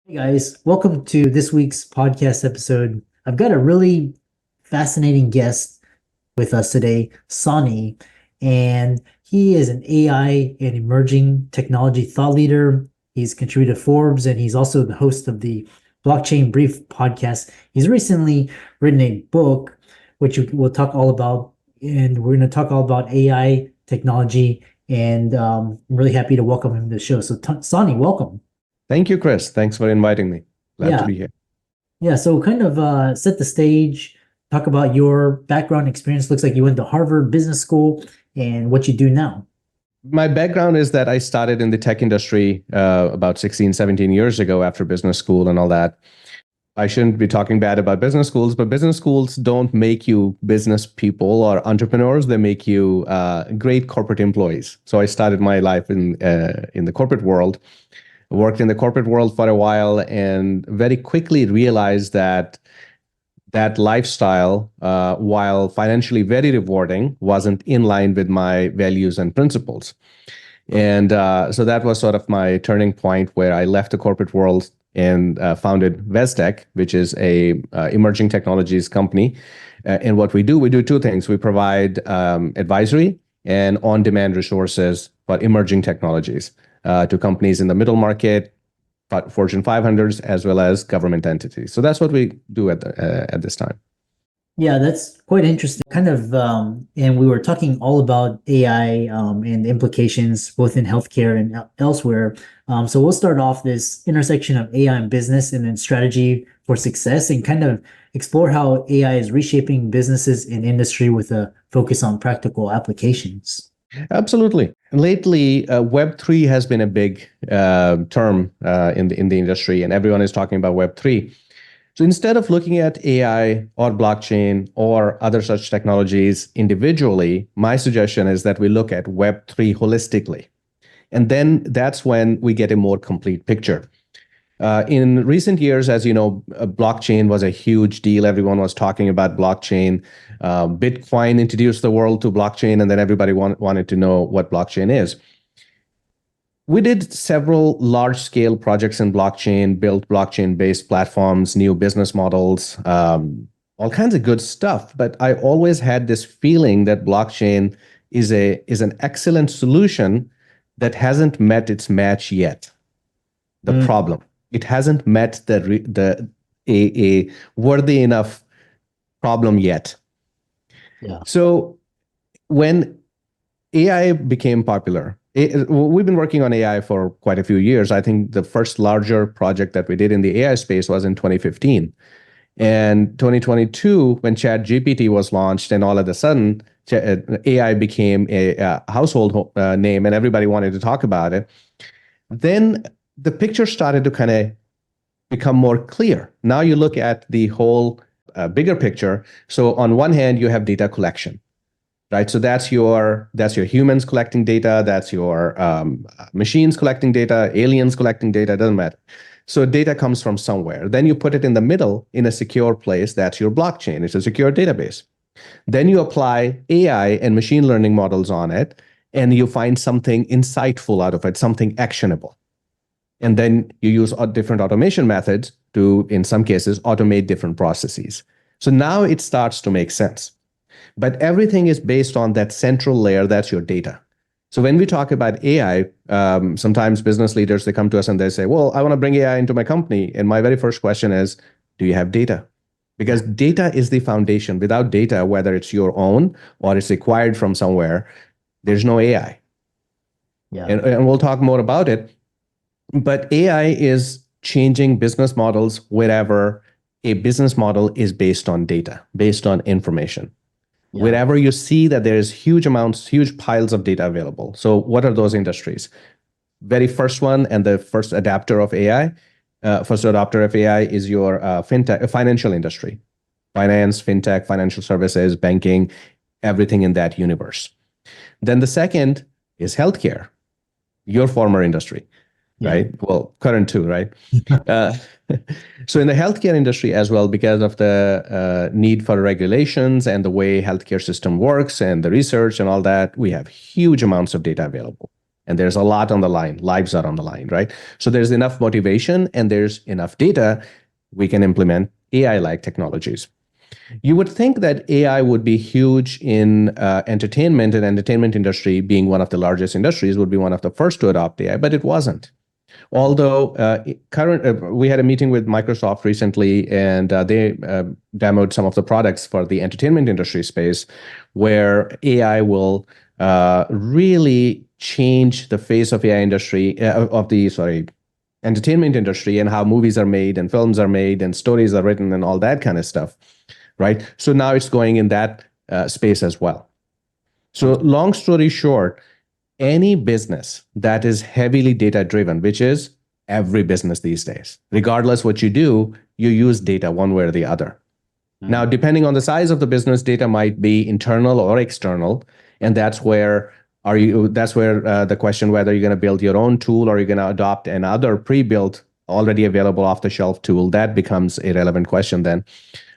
Hey guys, welcome to this week's podcast episode. I've got a really fascinating guest with us today, Sani, and he is an AI and emerging technology thought leader. He's contributed to Forbes and he's also the host of the Blockchain Brief podcast. He's recently written a book, which we'll talk all about, and we're going to talk all about AI technology. And I'm really happy to welcome him to the show. So, Sani, welcome. Thank you, Chris. Thanks for inviting me. Glad to Yeah. be here. Yeah, so kind of set the stage, talk about your background experience. Looks like you went to Harvard Business School and what you do now. My background is that I started in the tech industry about 16, 17 years ago after business school and all that. I shouldn't be talking bad about business schools, but business schools don't make you business people or entrepreneurs. They make you great corporate employees. So I started my life in the corporate world, worked in the corporate world for a while, and very quickly realized that that lifestyle, while financially very rewarding, wasn't in line with my values and principles. And so that was sort of my turning point where I left the corporate world and founded VezTek, which is a emerging technologies company. And what we do two things. We provide advisory and on-demand resources for emerging technologies to companies in the middle market, Fortune 500s, as well as government entities. So that's what we do at this time. Yeah, that's quite interesting. Kind of, and we were talking all about AI and the implications both in healthcare and elsewhere. So we'll start off this intersection of AI and business and then strategy for success and kind of explore how AI is reshaping businesses and industry with a focus on practical applications. Absolutely. Lately, Web3 has been a big term in the industry, and everyone is talking about Web3. So instead of looking at AI or blockchain or other such technologies individually, my suggestion is that we look at Web3 holistically. And then that's when we get a more complete picture. In recent years, as you know, blockchain was a huge deal. Everyone was talking about blockchain. Bitcoin introduced the world to blockchain, and then everybody wanted to know what blockchain is. We did several large-scale projects in blockchain, built blockchain-based platforms, new business models, all kinds of good stuff. But I always had this feeling that blockchain is an excellent solution that hasn't met its match yet. The problem. It hasn't met a worthy enough problem yet. Yeah. So when AI became popular, we've been working on AI for quite a few years. I think the first larger project that we did in the AI space was in 2015. And 2022, when ChatGPT was launched, and all of a sudden, AI became a household name and everybody wanted to talk about it. Then the picture started to kind of become more clear. Now you look at the whole bigger picture. So on one hand, you have data collection, right? So that's your humans collecting data, that's your machines collecting data, aliens collecting data, doesn't matter. So data comes from somewhere. Then you put it in the middle in a secure place. That's your blockchain. It's a secure database. Then you apply AI and machine learning models on it, and you find something insightful out of it, something actionable. And then you use different automation methods to, in some cases, automate different processes. So now it starts to make sense. But everything is based on that central layer, that's your data. So when we talk about AI, sometimes business leaders, they come to us and they say, well, I want to bring AI into my company. And my very first question is, do you have data? Because data is the foundation. Without data, whether it's your own or it's acquired from somewhere, there's no AI. Yeah. And we'll talk more about it. But AI is changing business models wherever a business model is based on data, based on information. Yeah. Wherever you see that there's huge piles of data available. So what are those industries? Very first one and the first adapter of AI, first adopter of AI is your financial industry. Finance, fintech, financial services, banking, everything in that universe. Then the second is healthcare, your former industry. Yeah. Right? Well, current too, right? So in the healthcare industry as well, because of the need for regulations and the way healthcare system works and the research and all that, we have huge amounts of data available. and there's a lot on the line. Lives are on the line, right? So there's enough motivation and there's enough data. We can implement AI-like technologies. You would think that AI would be huge in entertainment, and entertainment industry being one of the largest industries would be one of the first to adopt AI, but it wasn't. Although we had a meeting with Microsoft recently, and they demoed some of the products for the entertainment industry space, where AI will really change the face of AI industry entertainment industry, and how movies are made and films are made and stories are written and all that kind of stuff, right? So now it's going in that space as well. So long story short, any business that is heavily data driven, which is every business these days, regardless what you do, you use data one way or the other. Now, depending on the size of the business, data might be internal or external, and that's where the question whether you're going to build your own tool or you're going to adopt another pre-built, already available off-the-shelf tool, that becomes a relevant question then.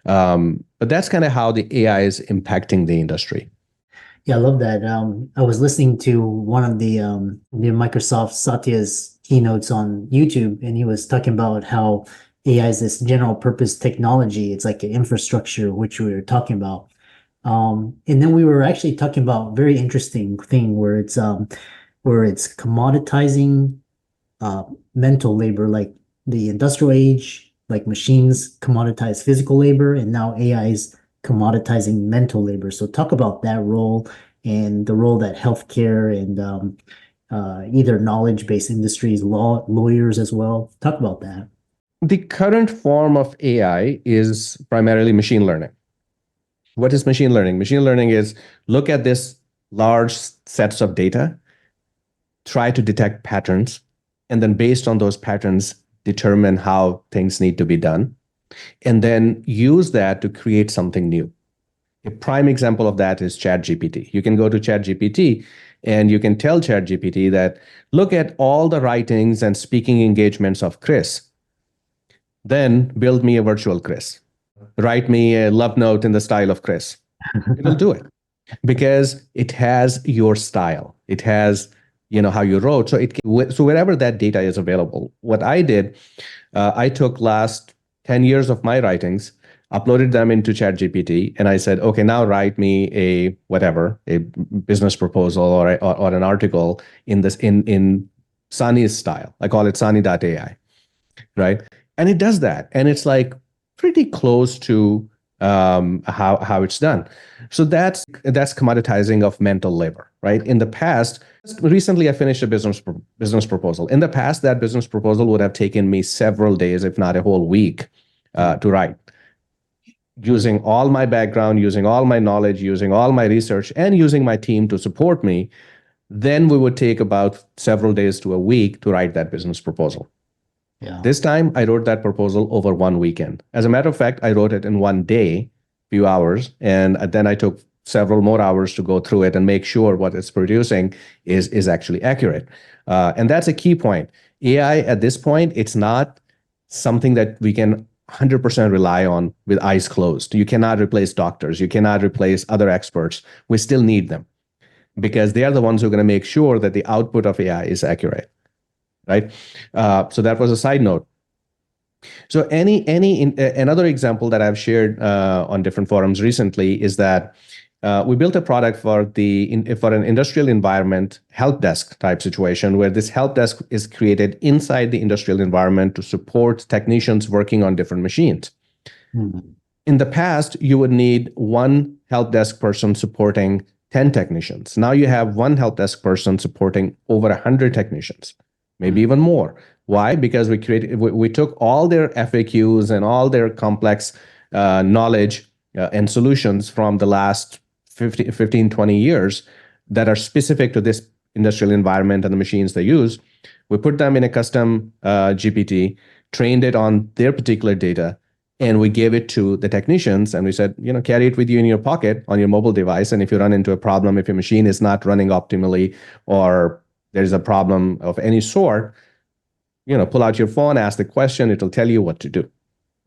But that's kind of how the AI is impacting the industry. Yeah, I love that. I was listening to one of the Microsoft Satya's keynotes on YouTube, and he was talking about how AI is this general purpose technology. It's like an infrastructure, which we were talking about. And then we were actually talking about a very interesting thing where it's commoditizing mental labor, like the industrial age, like machines commoditize physical labor, and now AI is commoditizing mental labor. So talk about that role and the role that healthcare and either knowledge-based industries, lawyers as well. Talk about that. The current form of AI is primarily machine learning. What is machine learning? Machine learning is look at this large sets of data, try to detect patterns, and then based on those patterns, determine how things need to be done, and then use that to create something new. A prime example of that is ChatGPT. You can go to ChatGPT and you can tell ChatGPT that, look at all the writings and speaking engagements of Chris. Then build me a virtual Chris. Write me a love note in the style of Chris. It'll do it because it has your style. It has, how you wrote. So wherever that data is available, what I did, I took last 10 years of my writings, uploaded them into ChatGPT, and I said, okay, now write me a business proposal or an article in Sani's style. I call it Sani.ai, right? And it does that, and it's like pretty close to how it's done. So that's commoditizing of mental labor, right? In the past, recently I finished a business proposal. In the past, that business proposal would have taken me several days, if not a whole week, to write. Using all my background, using all my knowledge, using all my research, and using my team to support me, then we would take about several days to a week to write that business proposal. Yeah. This time, I wrote that proposal over one weekend. As a matter of fact, I wrote it in one day, few hours, and then I took several more hours to go through it and make sure what it's producing is actually accurate. And that's a key point. AI at this point, it's not something that we can 100% rely on with eyes closed. You cannot replace doctors. You cannot replace other experts. We still need them because they are the ones who are going to make sure that the output of AI is accurate. Right. So that was a side note. So another example that I've shared on different forums recently is that we built a product for an industrial environment help desk type situation where this help desk is created inside the industrial environment to support technicians working on different machines. Mm-hmm. In the past, you would need one help desk person supporting 10 technicians. Now you have one help desk person supporting over 100 technicians. Maybe even more. Why? Because we took all their FAQs and all their complex knowledge and solutions from the last 15, 20 years that are specific to this industrial environment and the machines they use. We put them in a custom GPT, trained it on their particular data, and we gave it to the technicians and we said, carry it with you in your pocket on your mobile device. And if you run into a problem, if your machine is not running optimally or there's a problem of any sort, pull out your phone, ask the question, it'll tell you what to do.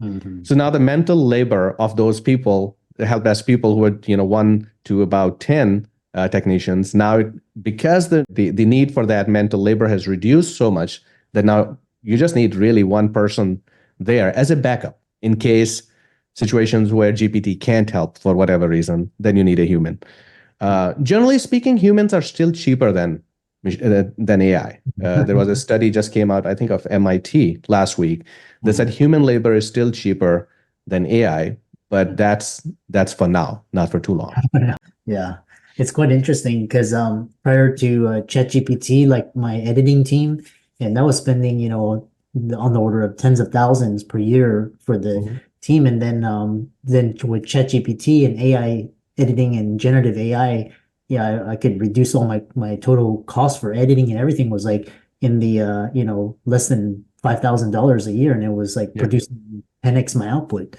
Mm-hmm. So now the mental labor of those people, the help desk people who are, 1 to about 10 technicians. Now, because the need for that mental labor has reduced so much that now you just need really one person there as a backup in case situations where GPT can't help for whatever reason, then you need a human. Generally speaking, humans are still cheaper than AI. There was a study just came out, I think, of MIT last week that said human labor is still cheaper than AI, but that's for now, not for too long. Yeah, it's quite interesting because prior to ChatGPT, like my editing team, and I was spending, on the order of tens of thousands per year for the team, and then with ChatGPT and AI editing and generative AI, yeah, I could reduce all my total cost for editing and everything was like in the less than $5,000 a year, and it was like Yeah. producing 10x my output.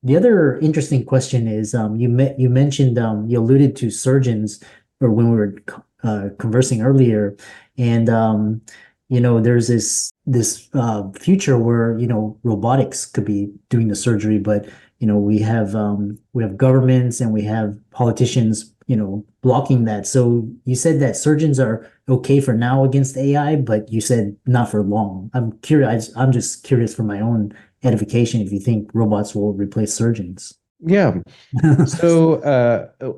The other interesting question is you mentioned you alluded to surgeons or when we were conversing earlier, and there's this future where robotics could be doing the surgery, but we have governments and we have politicians blocking that. So you said that surgeons are okay for now against AI, but you said not for long. I'm curious. I'm just curious for my own edification if you think robots will replace surgeons. Yeah. So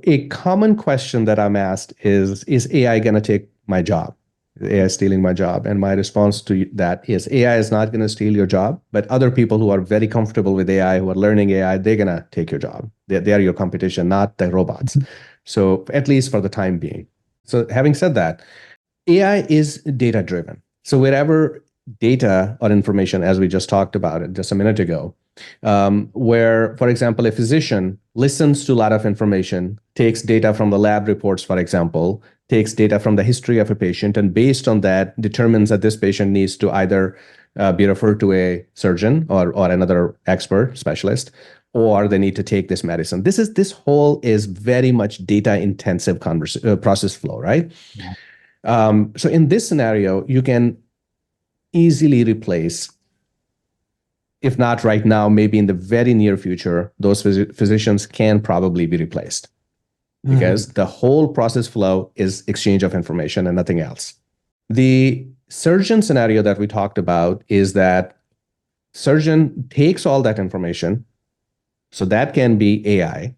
a common question that I'm asked is AI going to take my job? Is AI stealing my job? And my response to that is AI is not going to steal your job, but other people who are very comfortable with AI, who are learning AI, they're going to take your job. They are your competition, not the robots. So at least for the time being. So having said that, AI is data driven. So wherever data or information, as we just talked about it just a minute ago, where, for example, a physician listens to a lot of information, takes data from the lab reports, for example, takes data from the history of a patient, and based on that, determines that this patient needs to either be referred to a surgeon or another expert specialist, or they need to take this medicine. This whole is very much data intensive process flow, right? Yeah. So in this scenario, you can easily replace, if not right now, maybe in the very near future, those physicians can probably be replaced because the whole process flow is exchange of information and nothing else. The surgeon scenario that we talked about is that surgeon takes all that information, so that can be AI,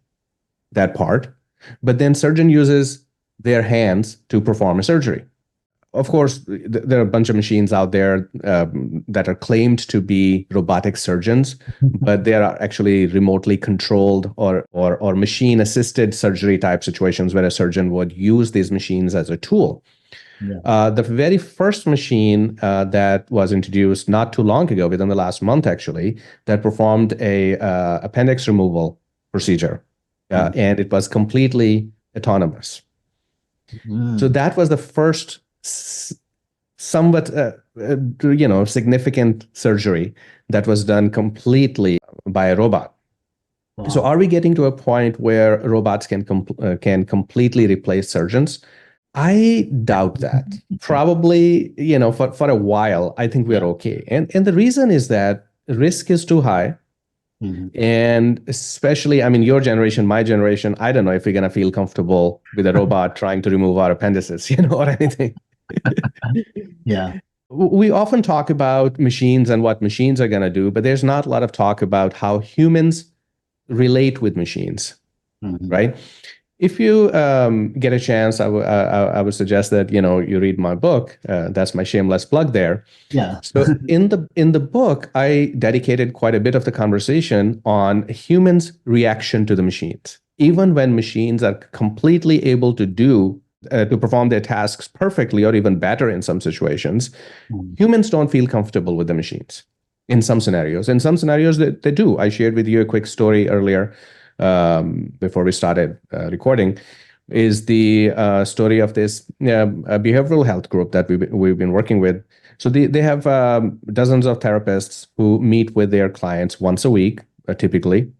that part, but then surgeon uses their hands to perform a surgery. Of course, there are a bunch of machines out there that are claimed to be robotic surgeons, but they are actually remotely controlled or machine-assisted surgery type situations where a surgeon would use these machines as a tool. Yeah. The very first machine that was introduced not too long ago, within the last month actually, that performed a appendix removal procedure, and it was completely autonomous. So that was the first somewhat significant surgery that was done completely by a robot. Wow. So are we getting to a point where robots can completely replace surgeons? I doubt that. Probably, for a while, I think we're okay. And the reason is that risk is too high. And especially, I mean, your generation, my generation, I don't know if we're going to feel comfortable with a robot trying to remove our appendices, or anything. Yeah. We often talk about machines and what machines are going to do, but there's not a lot of talk about how humans relate with machines, right? If you get a chance, I would suggest that you read my book. That's my shameless plug there. Yeah. So in the book, I dedicated quite a bit of the conversation on humans' reaction to the machines. Even when machines are completely able to perform their tasks perfectly or even better in some situations, humans don't feel comfortable with the machines in some scenarios. In some scenarios, they do. I shared with you a quick story earlier before we started recording, is the story of this behavioral health group that we've been working with. So they have dozens of therapists who meet with their clients once a week, typically.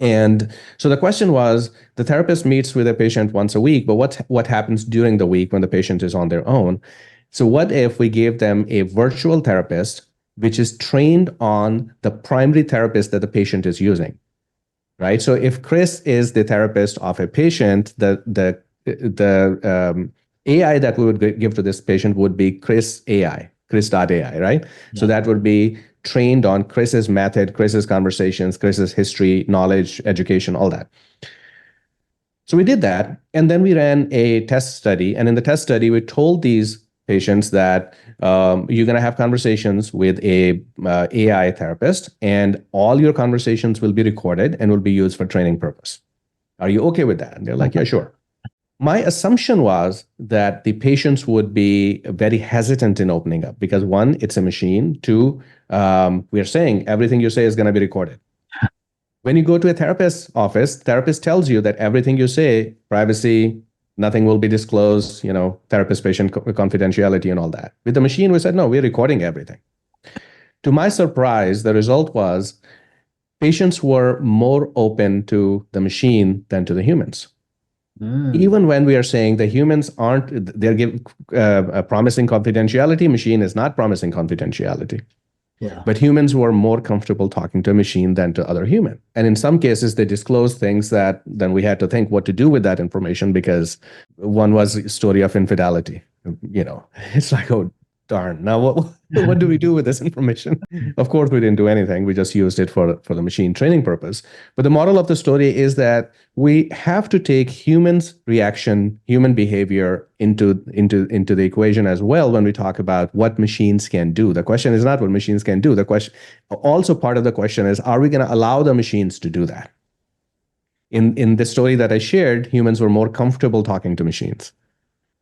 And so the question was, the therapist meets with a patient once a week, but what happens during the week when the patient is on their own? So what if we gave them a virtual therapist, which is trained on the primary therapist that the patient is using, right? So if Chris is the therapist of a patient, the AI that we would give to this patient would be Chris AI, Chris.ai, right? So that would be trained on Chris's method, Chris's conversations, Chris's history, knowledge, education, all that. So we did that, and then we ran a test study. And in the test study, we told these patients that you're going to have conversations with a AI therapist, and all your conversations will be recorded and will be used for training purpose. Are you okay with that? And they're like, yeah, sure. My assumption was that the patients would be very hesitant in opening up because one, it's a machine. Two, we're saying everything you say is going to be recorded. When you go to a therapist's office, therapist tells you that everything you say, privacy, nothing will be disclosed, therapist-patient confidentiality and all that. With the machine, we said, no, we're recording everything. To my surprise, the result was patients were more open to the machine than to the humans. Even when we are saying the humans aren't, they're promising confidentiality, machine is not promising confidentiality. Yeah. But humans were more comfortable talking to a machine than to other human. And in some cases, they disclosed things that then we had to think what to do with that information, because one was a story of infidelity. It's like, oh, darn. Now, what do we do with this information? Of course, we didn't do anything. We just used it for the machine training purpose. But the moral of the story is that we have to take humans' reaction, human behavior into the equation as well when we talk about what machines can do. The question is not what machines can do. The question, also part of the question is, are we going to allow the machines to do that? In the story that I shared, humans were more comfortable talking to machines.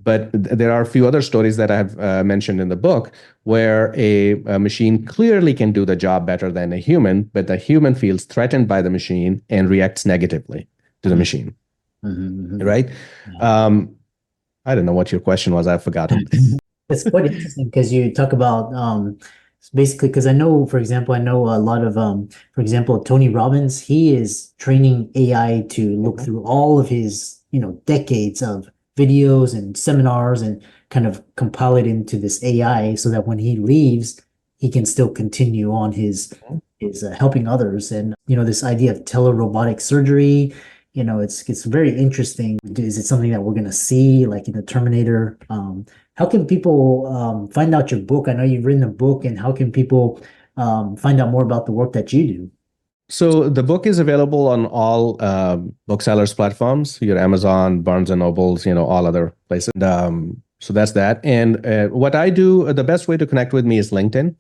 But there are a few other stories that I have mentioned in the book where a machine clearly can do the job better than a human, but the human feels threatened by the machine and reacts negatively to the machine. Right? Yeah. I don't know what your question was. I've forgotten. It's quite interesting because you talk about basically, because I know, for example, I know a lot of, for example, Tony Robbins, he is training AI to look through all of his, decades of videos and seminars and kind of compile it into this AI so that when he leaves, he can still continue on his helping others. And, this idea of telerobotic surgery, it's very interesting. Is it something that we're going to see like in the Terminator? How can people find out your book? I know you've written a book, and how can people find out more about the work that you do? So the book is available on all booksellers platforms, your Amazon, Barnes and Nobles, all other places. So that's that. And what I do, the best way to connect with me is LinkedIn,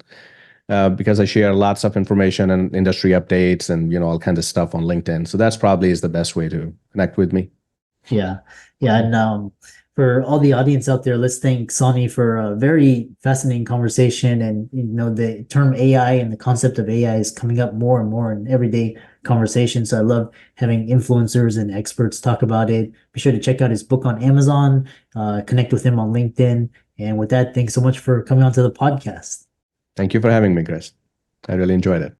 because I share lots of information and industry updates and all kinds of stuff on LinkedIn. So that's probably is the best way to connect with me. Yeah. And for all the audience out there, let's thank Sani for a very fascinating conversation. And the term AI and the concept of AI is coming up more and more in everyday conversation. So I love having influencers and experts talk about it. Be sure to check out his book on Amazon, connect with him on LinkedIn. And with that, thanks so much for coming onto the podcast. Thank you for having me, Chris. I really enjoyed it.